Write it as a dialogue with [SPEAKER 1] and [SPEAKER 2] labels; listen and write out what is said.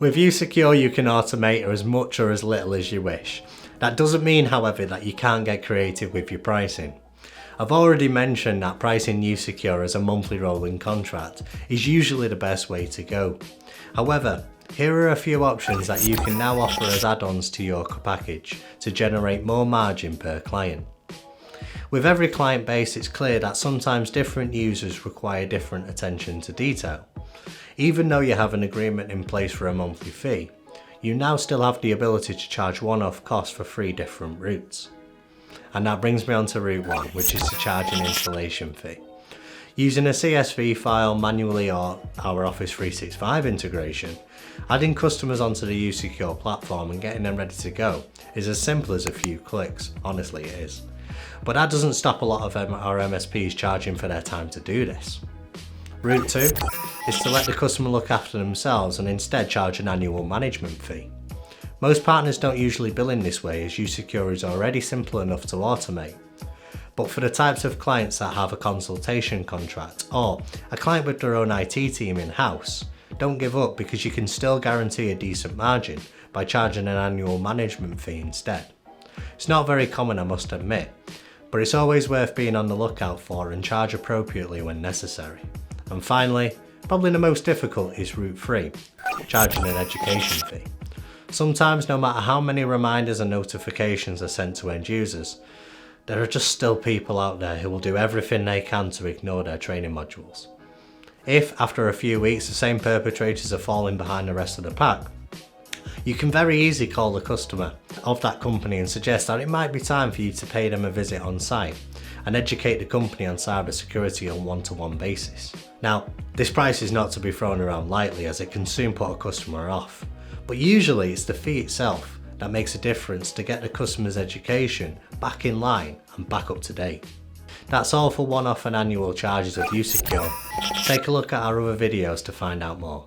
[SPEAKER 1] With usecure you can automate as much or as little as you wish. That doesn't mean, however, that you can't get creative with your pricing. I've already mentioned that pricing usecure as a monthly rolling contract is usually the best way to go. However, here are a few options that you can now offer as add-ons to your package to generate more margin per client. With every client base, it's clear that sometimes different users require different attention to detail. Even though you have an agreement in place for a monthly fee, you now still have the ability to charge one-off costs for 3 different routes. And that brings me on to route 1, which is to charge an installation fee. Using a CSV file manually or our Office 365 integration, adding customers onto the usecure platform and getting them ready to go is as simple as a few clicks, honestly it is. But that doesn't stop a lot of our MSPs charging for their time to do this. Route 2 is to let the customer look after themselves and instead charge an annual management fee. Most partners don't usually bill in this way as usecure is already simple enough to automate. But for the types of clients that have a consultation contract or a client with their own IT team in-house, don't give up because you can still guarantee a decent margin by charging an annual management fee instead. It's not very common, I must admit, but it's always worth being on the lookout for and charge appropriately when necessary. And finally, probably the most difficult is route 3, charging an education fee. Sometimes, no matter how many reminders and notifications are sent to end users, there are just still people out there who will do everything they can to ignore their training modules. If, after a few weeks, the same perpetrators are falling behind the rest of the pack, you can very easily call the customer of that company and suggest that it might be time for you to pay them a visit on site and educate the company on cybersecurity on a one-to-one basis. Now, this price is not to be thrown around lightly as it can soon put a customer off, but usually it's the fee itself that makes a difference to get the customer's education back in line and back up to date. That's all for one-off and annual charges of usecure. Take a look at our other videos to find out more.